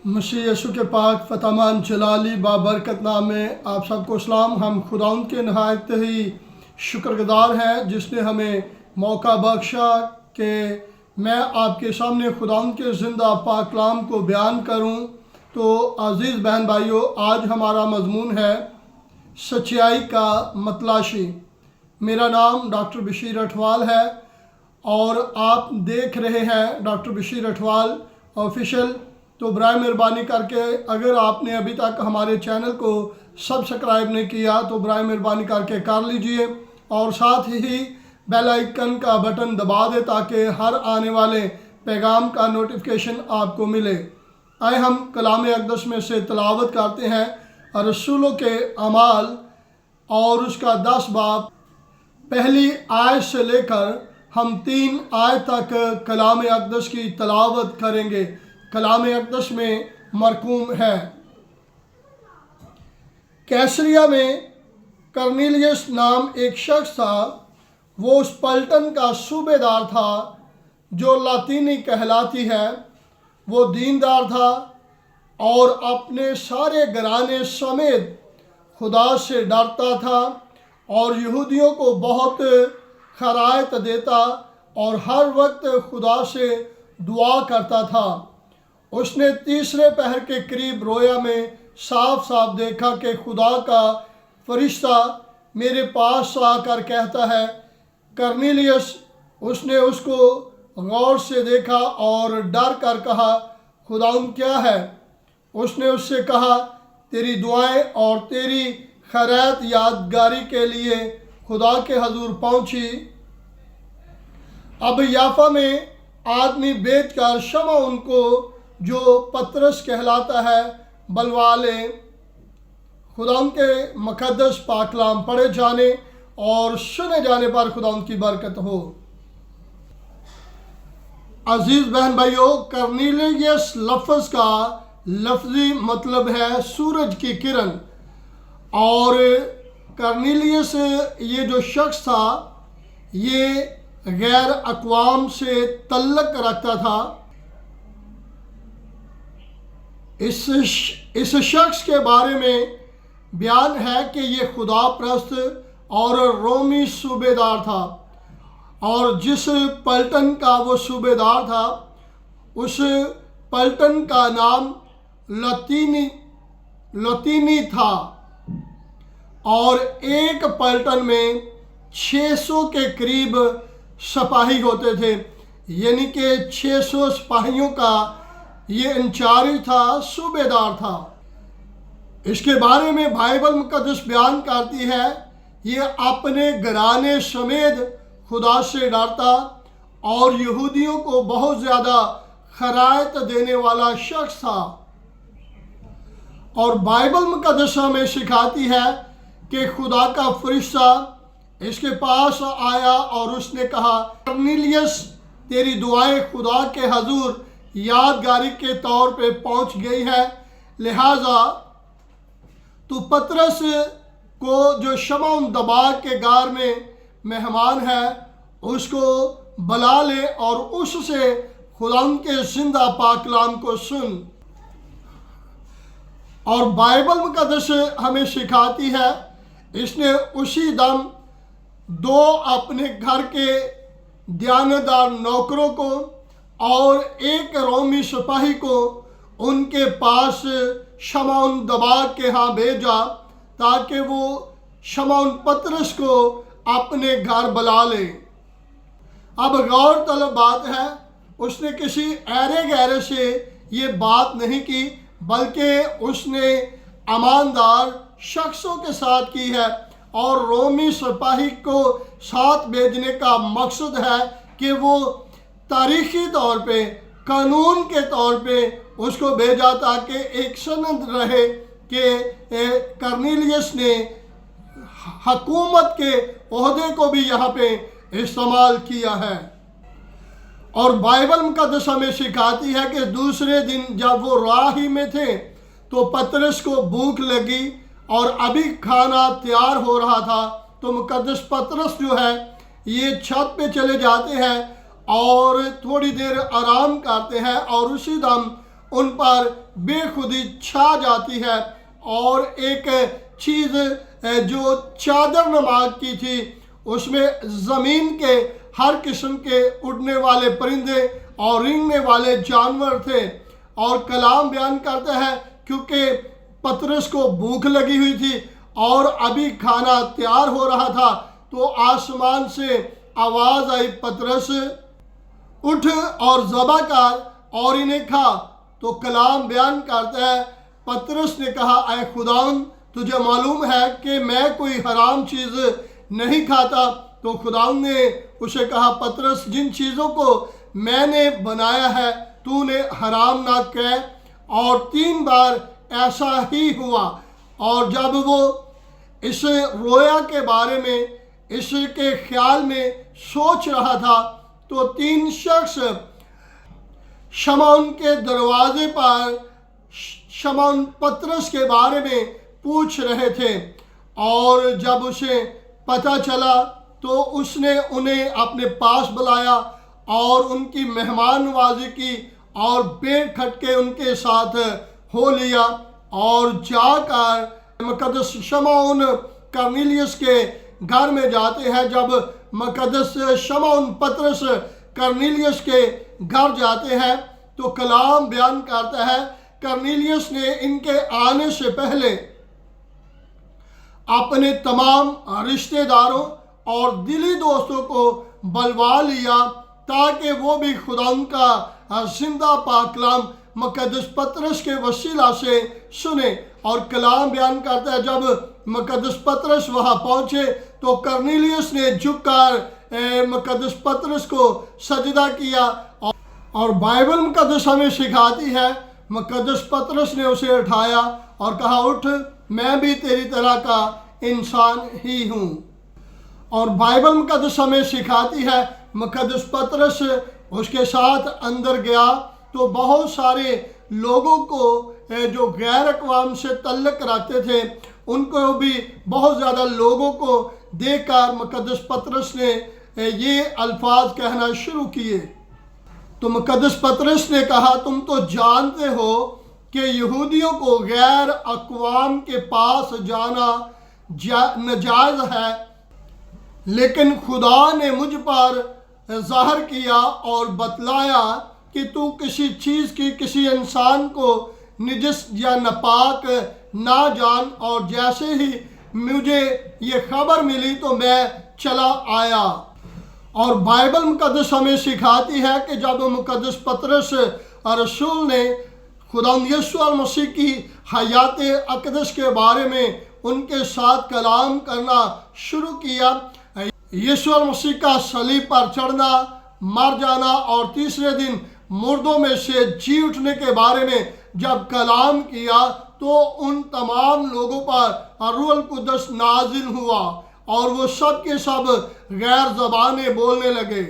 मसीह यीशु के पाक फतमान जलाली बाबरकत नाम में आप सबको सलाम। हम खुदावंद के नहायत ही शुक्रगुजार हैं जिसने हमें मौका बख्शा कि मैं आपके सामने खुदावंद के ज़िंदा पाक कलाम को बयान करूं। तो अज़ीज़ बहन भाइयों, आज हमारा मज़मून है सच्चाई का मतलाशी। मेरा नाम डॉक्टर बशीर अठवाल है और आप देख रहे हैं डॉक्टर बशीर अठवाल ऑफिशियल। तो बराए मेहरबानी करके अगर आपने अभी तक हमारे चैनल को सब्सक्राइब नहीं किया तो बराए मेहरबानी करके कर लीजिए और साथ ही बेल आइकन का बटन दबा दें ताकि हर आने वाले पैगाम का नोटिफिकेशन आपको मिले। आए हम कलाम अक़दस में से तिलावत करते हैं रसूलों के अमाल और उसका 10 बाब पहली आयत से लेकर हम 3 आयत तक कलाम अक़दस की तिलावत करेंगे। कलाम अक़दस में मरकूम है। कैसरिया में कर्नेलियस नाम एक शख्स था। वो उस पलटन का सूबेदार था जो लातीनी कहलाती है। वो दीनदार था और अपने सारे घराने समेत खुदा से डरता था और यहूदियों को बहुत खरायत देता और हर वक्त खुदा से दुआ करता था। उसने तीसरे पहर के करीब रोया में साफ साफ देखा कि खुदा का फरिश्ता मेरे पास आकर कहता है, कर्नेलियस। उसने उसको गौर से देखा और डर कर कहा, खुदावंद क्या है? उसने उससे कहा, तेरी दुआएं और तेरी खैरात यादगारी के लिए खुदा के हजूर पहुंची। अब याफा में आदमी बेचकर शमा उनको जो पतरस कहलाता है बलवा ले। खुदावंद के मुक़द्दस पाक कलाम पढ़े जाने और सुने जाने पर खुदावंद की बरकत हो। अजीज़ बहन भाइयों, कर्नेलियस लफ्ज़ का लफ्ज़ी मतलब है सूरज की किरण। और कर्नेलियस ये जो शख्स था ये गैर अक़वाम से तल्लक रखता था। इस शख्स के बारे में बयान है कि ये खुदा परस्त और रोमी सूबेदार था और जिस पलटन का वो सूबेदार था उस पलटन का नाम लतीनी था और एक पलटन में 600 के करीब सिपाही होते थे, यानी कि 600 सिपाहियों का ये इंचार्ज था, सूबेदार था। इसके बारे में बाइबल मुक़द्दस बयान करती है ये अपने घराने समेत खुदा से डरता और यहूदियों को बहुत ज़्यादा खरायत देने वाला शख्स था। और बाइबल मुक़द्दस में सिखाती है कि खुदा का फरिश्ता इसके पास आया और उसने कहा, कर्नेलियस, तेरी दुआएं खुदा के हजूर यादगारी के तौर पे पहुंच गई है, लिहाजा तू पतरस को जो शमौन दबाग के गार में मेहमान है उसको बुला ले और उससे खुदावंद के जिंदा पाक कलाम को सुन। और बाइबल मुक़द्दस हमें सिखाती है इसने उसी दम 2 अपने घर के दयानतदार नौकरों को और एक रोमी सिपाही को उनके पास शमौन दबाग के यहाँ भेजा ताकि वो शमौन पतरस को अपने घर बुला ले। अब गौर तलब बात है, उसने किसी ऐरे गैरे से ये बात नहीं की बल्कि उसने ईमानदार शख्सों के साथ की है। और रोमी सिपाही को साथ भेजने का मकसद है कि वो तारीख़ी तौर पे, कानून के तौर पे उसको भेजा ताकि एक सनद रहे कि कर्नेलियस ने हुकूमत के ओहदे को भी यहाँ पे इस्तेमाल किया है। और बाइबल मुक़द्दस हमें सिखाती है कि दूसरे दिन जब वो राही में थे तो पतरस को भूख लगी और अभी खाना तैयार हो रहा था तो मुक़द्दस पतरस जो है ये छत पे चले जाते हैं और थोड़ी देर आराम करते हैं और उसी दम ان پر بے خودی چھا جاتی ہے، اور ایک چیز جو چادر نما کی تھی اس میں زمین کے ہر قسم کے اڑنے والے پرندے اور رینگنے والے جانور تھے۔ اور کلام بیان کرتا ہے کیونکہ پطرس کو بھوک لگی ہوئی تھی اور ابھی کھانا تیار ہو رہا تھا، تو آسمان سے آواز آئی، پطرس اٹھ اور ذبح کر اور انہیں کھا۔ تو کلام بیان کرتا ہے پطرس نے کہا، اے خداوند تجھے معلوم ہے کہ میں کوئی حرام چیز نہیں کھاتا۔ تو خداوند نے اسے کہا، پطرس جن چیزوں کو میں نے بنایا ہے تو نے حرام نہ کہے۔ اور 3 بار ایسا ہی ہوا، اور جب وہ اس رویا کے بارے میں اس کے خیال میں سوچ رہا تھا تو 3 شخص شمعون کے دروازے پر شمعون پطرس کے بارے میں پوچھ رہے تھے، اور جب اسے پتہ چلا تو اس نے انہیں اپنے پاس بلایا اور ان کی مہمان نوازی کی اور بے کھٹکے ان کے ساتھ ہو لیا، اور جا کر مقدس شمعون کرنیلیس کے گھر میں جاتے ہیں۔ جب مقدس شمعون پطرس کرنیلیس کے گھر جاتے ہیں تو کلام بیان کرتا ہے کرنیلیس نے ان کے آنے سے پہلے اپنے تمام رشتہ داروں اور دلی دوستوں کو بلوا لیا تاکہ وہ بھی خداوند کا زندہ پاک کلام مقدس پطرس کے وسیلہ سے سنے۔ اور کلام بیان کرتا ہے جب مقدس پطرس وہاں پہنچے تو کرنیلیس نے جھک کر مقدس پطرس کو سجدہ کیا، اور بائبل مقدس ہمیں سکھاتی ہے مقدس پطرس نے اسے اٹھایا اور کہا، اٹھ، میں بھی تیری طرح کا انسان ہی ہوں۔ اور بائبل مقدس ہمیں سکھاتی ہے مقدس پطرس اس کے ساتھ اندر گیا تو بہت سارے لوگوں کو جو غیر اقوام سے تعلق رکھتے تھے ان کو بھی بہت زیادہ لوگوں کو دیکھ کر مقدس پطرس نے یہ الفاظ کہنا شروع کیے۔ تو مقدس پطرس نے کہا، تم تو جانتے ہو کہ یہودیوں کو غیر اقوام کے پاس جانا ناجائز ہے، لیکن خدا نے مجھ پر ظاہر کیا اور بتلایا کہ تو کسی چیز کی کسی انسان کو نجس یا ناپاک نہ جان، اور جیسے ہی مجھے یہ خبر ملی تو میں چلا آیا۔ اور بائبل مقدس ہمیں سکھاتی ہے کہ جب مقدس پطرس رسول نے خداوند یسوع مسیح کی حیات اقدس کے بارے میں ان کے ساتھ کلام کرنا شروع کیا، یسوع مسیح کا صلیب پر چڑھنا، مر جانا اور تیسرے دن مردوں میں سے جی اٹھنے کے بارے میں جب کلام کیا تو ان تمام لوگوں پر روح القدس نازل ہوا اور وہ سب کے سب غیر زبانیں بولنے لگے۔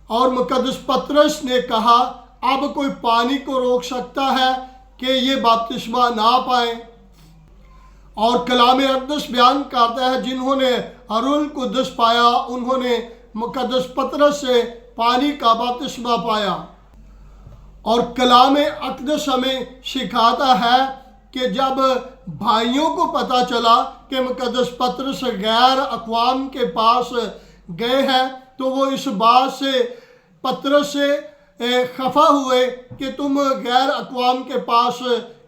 اور مقدس پطرس نے کہا، اب کوئی پانی کو روک سکتا ہے کہ یہ بپتسمہ نہ پائیں؟ اور کلام اقدس بیان کرتا ہے جنہوں نے روح القدس پایا انہوں نے مقدس پطرس سے پانی کا بپتسمہ پایا۔ اور کلام اقدس ہمیں سکھاتا ہے کہ جب بھائیوں کو پتہ چلا کہ مقدس پطرس غیر اقوام کے پاس گئے ہیں تو وہ اس بات سے پطرس سے خفا ہوئے کہ تم غیر اقوام کے پاس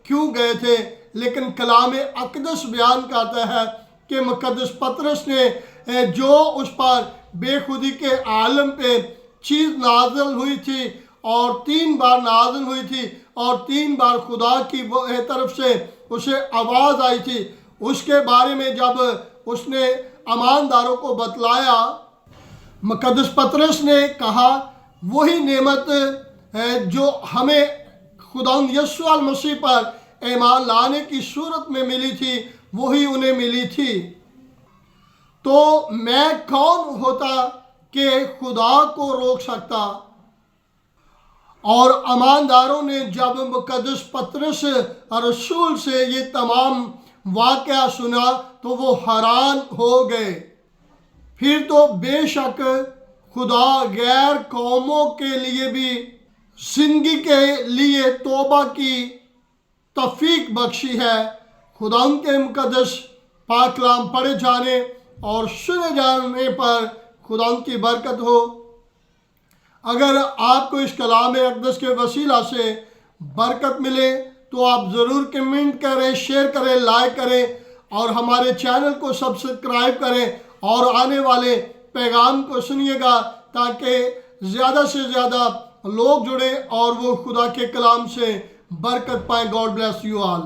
کیوں گئے تھے، لیکن کلام اقدس بیان کرتا ہے کہ مقدس پطرس نے جو اس پر بے خودی کے عالم پہ چیز نازل ہوئی تھی اور 3 بار نازل ہوئی تھی اور 3 بار خدا کی طرف سے اسے آواز آئی تھی، اس کے بارے میں جب اس نے امانداروں کو بتلایا، مقدس پطرس نے کہا وہی نعمت جو ہمیں خداوند یسوع مسیح پر ایمان لانے کی صورت میں ملی تھی وہی انہیں ملی تھی۔ تو میں کون ہوتا کہ خدا کو روک سکتا؟ اور امانداروں نے جب مقدس پطرس رسول سے یہ تمام واقعہ سنا تو وہ حیران ہو گئے۔ پھر تو بے شک خدا غیر قوموں کے لیے بھی ज़िंदगी के लिए तौबा की तौफीक बख्शी है। खुदा के मुकद्दस पाक कलाम पढ़े जाने और सुने जाने पर खुदा की बरकत हो। अगर आपको इस कलाम अक़दस के वसीला से बरकत मिले तो आप ज़रूर कमेंट करें, शेयर करें, लाइक करें और हमारे चैनल को सब्सक्राइब करें और आने वाले पैगाम को सुनिएगा ताकि ज़्यादा से ज़्यादा लोग जुड़े और वो खुदा के कलाम से बरकत पाएँ। God bless you all.